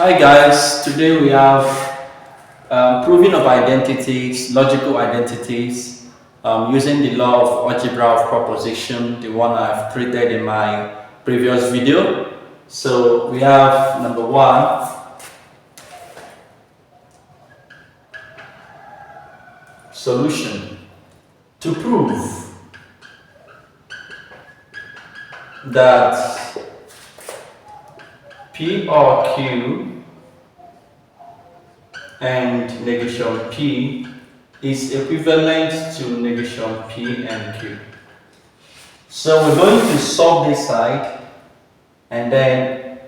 Hi guys, today we have proving of identities, logical identities, using the law of algebra of proposition, the one I've treated in my previous video. So we have number one, solution. To prove that P or Q and negation P is equivalent to negation P and Q. So we're going to solve this side and then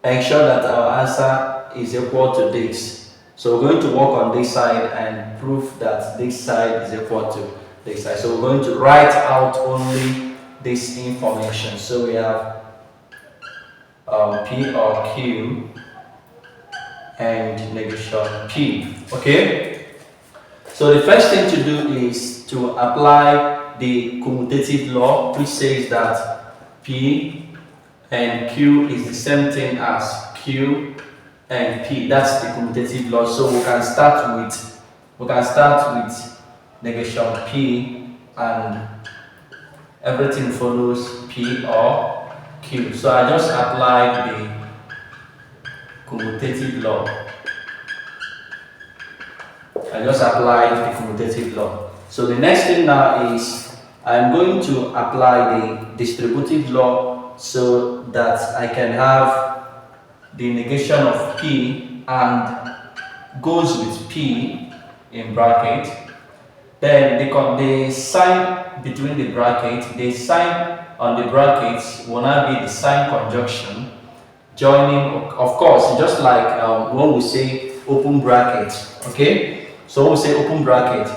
ensure that our answer is equal to this. So we're going to work on this side and prove that this side is equal to this side. So we're going to write out only this information. So we have P or Q and negation P. Okay? So the first thing to do is to apply the commutative law, which says that P and Q is the same thing as Q and P. That's the commutative law. So we can start with negation P and everything follows P or Q. So I just applied the commutative law. So the next thing now is I'm going to apply the distributive law so that I can have the negation of P and goes with P in bracket. Then the sign between the bracket, the sign on the brackets will now be the sign conjunction joining, of course, just like when we say open bracket. Okay, so when we say open bracket,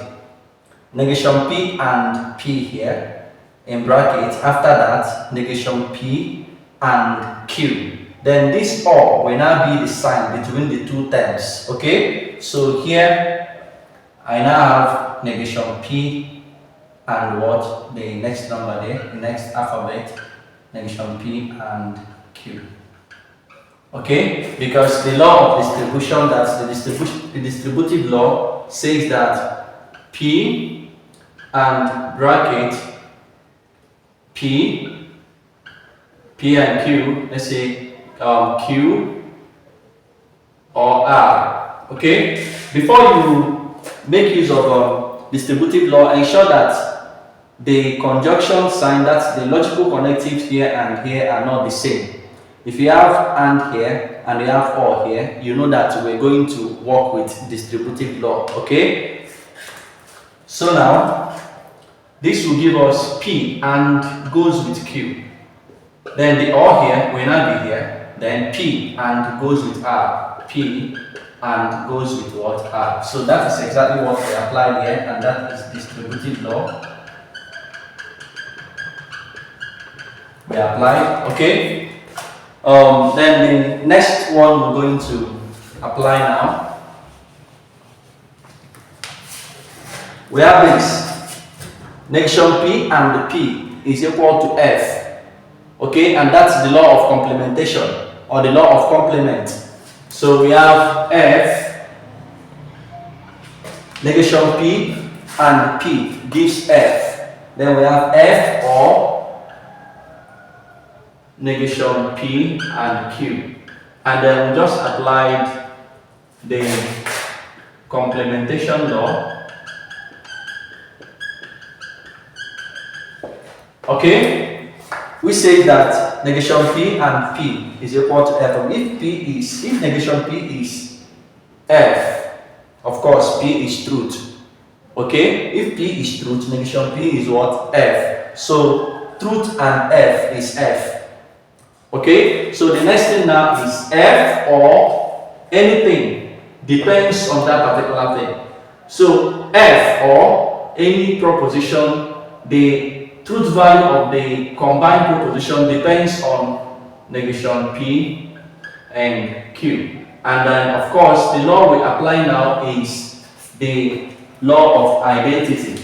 negation P and P here in bracket. After that, negation P and Q. Then this or will now be the sign between the two terms. Okay, so here I now have negation P and what? The next number there, the next alphabet, negation P and Q. Okay, because the law of distribution, that's the distributive law, says that P and bracket P and Q, let's say Q or R. Okay, before you make use of distributive law, ensure that the conjunction sign, that's the logical connectives here and here, are not the same. If you have and here and you have or here, you know that we're going to work with distributive law. Okay, so now this will give us P and goes with Q. Then the or here will now be here. Then P and goes with R. P and goes with what? R. So that is exactly what we applied here, and that is distributive law. We applied. Okay. Then the next one we're going to apply now. We have this negation P and the P is equal to F. Okay, and that's the law of complementation or the law of complement. So we have F, negation P and P gives F. Then we have F or negation P and Q. And then we just applied the complementation law. Okay, we say that negation P and P is equal to F. If negation P is F, of course P is truth. Okay, if P is truth, negation P is what? F. So truth and F is F. Okay, so the next thing now is F or anything depends on that particular thing. So F or any proposition, the truth value of the combined proposition depends on negation P and Q. And then of course the law we apply now is the law of identity.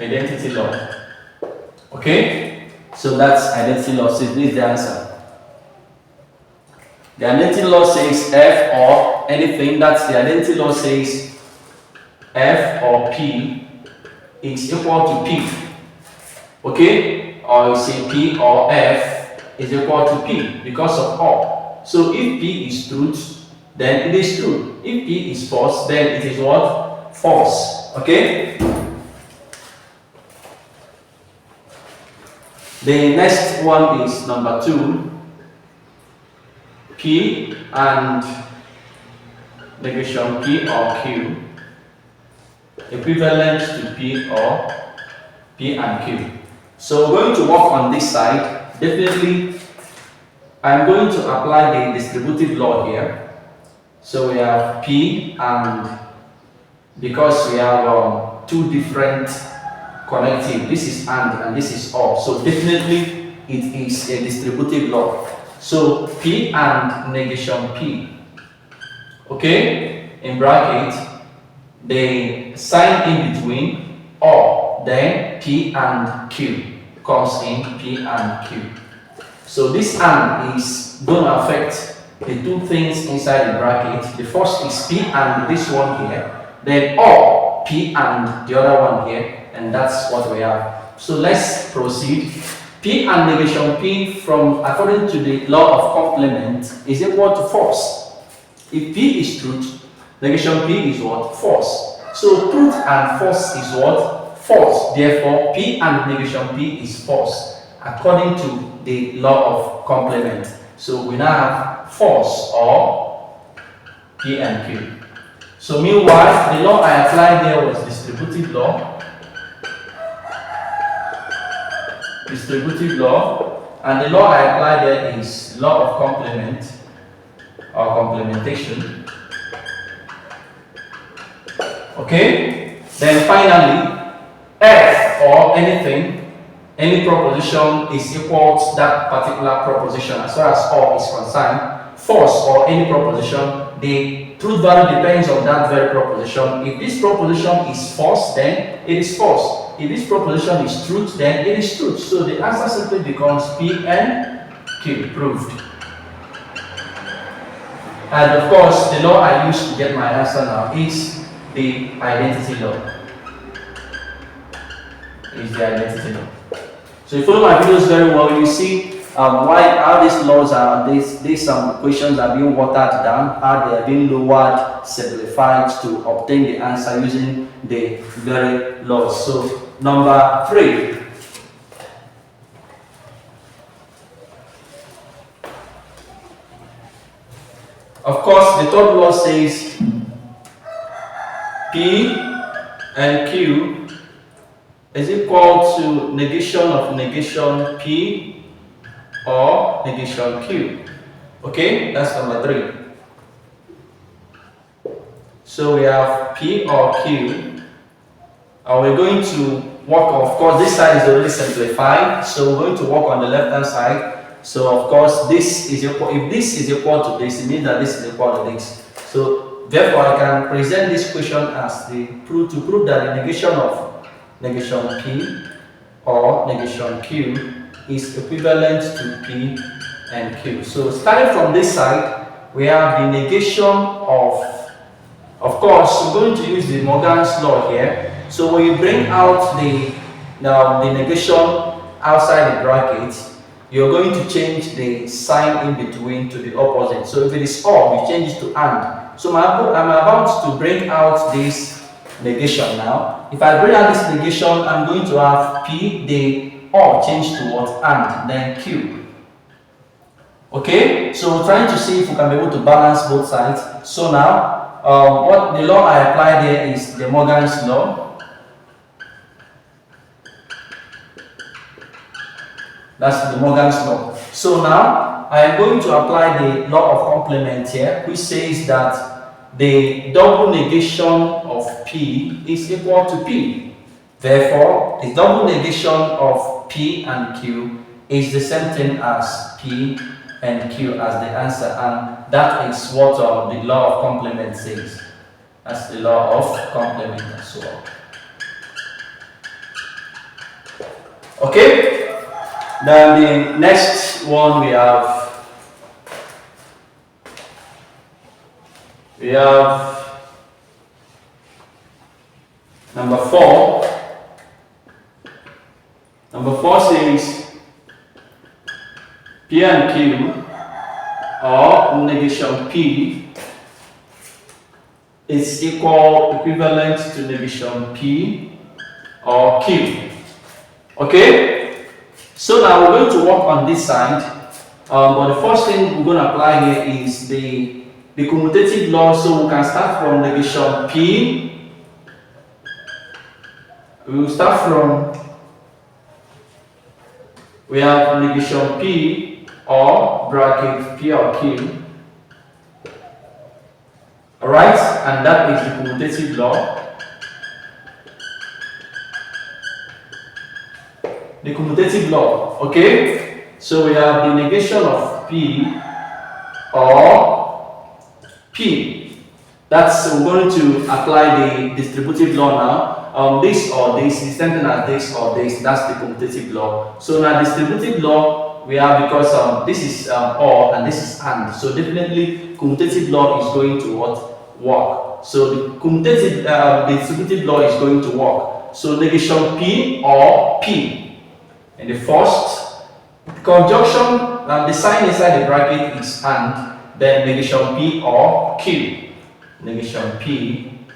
Identity law. Okay, so that's identity law. So this is the answer. The identity law says F or anything. That's the identity law says F or P is equal to P. Okay? Or you say P or F is equal to P because of or. So if P is truth, then it is true. If P is false, then it is what? False. Okay? The next one is number 2. P and negation P or Q equivalent to P or P and Q. So we're going to work on this side. Definitely, I'm going to apply the distributive law here. So we have P, and because we have 2 different connective, this is and this is or. So definitely it is a distributive law. So P and negation P, okay, in bracket, the sign in between or, then P and Q comes in P and Q. So this and is going to affect the 2 things inside the bracket. The first is P and this one here, then or P and the other one here, and that's what we have. So let's proceed. P and negation P, from according to the law of complement, is equal to false. If P is truth, negation P is what? False. So truth and false is what? False. Therefore, P and negation P is false according to the law of complement. So we now have false or P and Q. So meanwhile, the law I applied there was distributive law. Distributive law, and the law I apply there is law of complement or complementation. Okay, then finally, F or anything, any proposition is equal to that particular proposition as far as or is concerned. False or any proposition, the truth value depends on that very proposition. If this proposition is false, then it is false. If this proposition is truth, then it is truth. So the answer simply becomes P and Q, proved. And of course, the law I use to get my answer now is the identity law. Is the identity law. So if you follow my videos very well, you see how these laws are, these questions are being watered down, how they are being lowered, simplified to obtain the answer using the very laws. So number 3. Of course, the third law says P and Q is equal to negation of negation P or negation Q. Okay, that's number 3. So we have P or Q, and we're going to work, of course, this side is already simplified, so we're going to work on the left hand side. So of course, this is equal, if this is equal to this, it means that this is equal to this. So therefore, I can present this question as to prove that the negation of negation P or negation Q is equivalent to P and Q. So starting from this side, we have the negation of course, we're going to use the Morgan's law here. So when you bring out the negation outside the bracket, you're going to change the sign in between to the opposite. So if it is or, you change it to and. So I'm about to bring out this negation now. If I bring out this negation, I'm going to have P, the or change to what? And, then Q. Okay, so we're trying to see if we can be able to balance both sides. So now, what the law I apply there is the Morgan's law. That's the Morgan's law. So now, I am going to apply the law of complement here, which says that the double negation of P is equal to P. Therefore, the double negation of P and Q is the same thing as P and Q as the answer, and that is what the law of complement says. That's the law of complement as well. Okay, then the next one we have We have number 4. Number 4 says P and Q, or negation P, is equivalent to negation P or Q. Okay? So now we're going to work on this side. But the first thing we're going to apply here is the commutative law. So we can start from negation P. We will start from, we have negation P or bracket P or Q. Alright, and that is the commutative law. The commutative law, okay? So we have the negation of P or P. That's, we're going to apply the distributive law now. This or this is something as this or this, that's the commutative law. So now distributive law we have, because this is or and this is and. So definitely commutative law is going to what? Work. So the commutative, the distributive law is going to work. So negation P or P. And the first, the conjunction, the sign inside the bracket is and, then negation P or Q. Negation P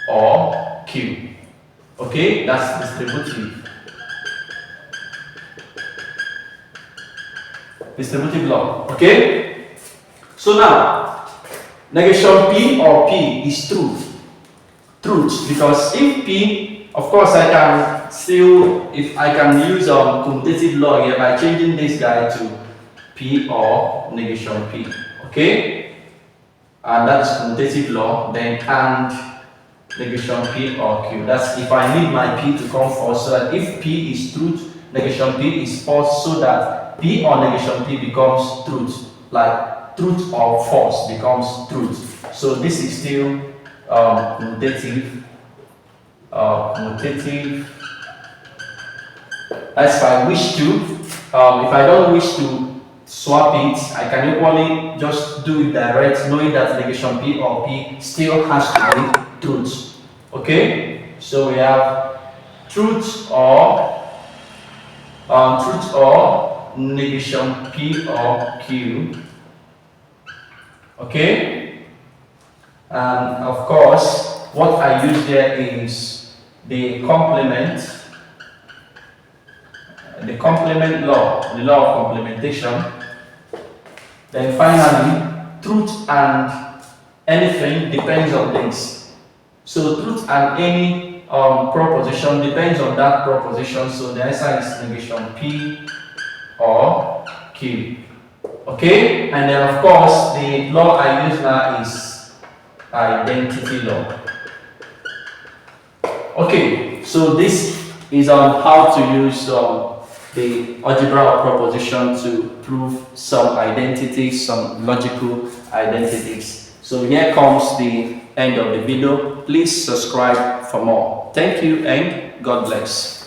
or Q. Okay, that's distributive. Distributive law. Okay? So now, negation P or P is truth. Truth, because if P, of course, I can still, if I can use commutative law here by changing this guy to P or negation P, okay? And that's commutative law, then and negation P or Q. That's if I need my P to come first, so that if P is truth, negation P is false, so that P or negation P becomes truth, like truth or false becomes truth. So this is still commutative. Commutative. As if I wish to, if I don't wish to swap it, I can equally just do it direct, knowing that negation P or P still has to be truth. Okay, so we have truth or negation P or Q. Okay, and of course, what I use there is the complement law, the law of complementation. Then finally, truth and anything depends on this. So truth and any proposition depends on that proposition. So the answer is negation P or Q. Okay, and then of course the law I use now is identity law. Okay, so this is on how to use the algebra of proposition to prove some identities, some logical identities. So here comes the end of the video. Please subscribe for more. Thank you and God bless.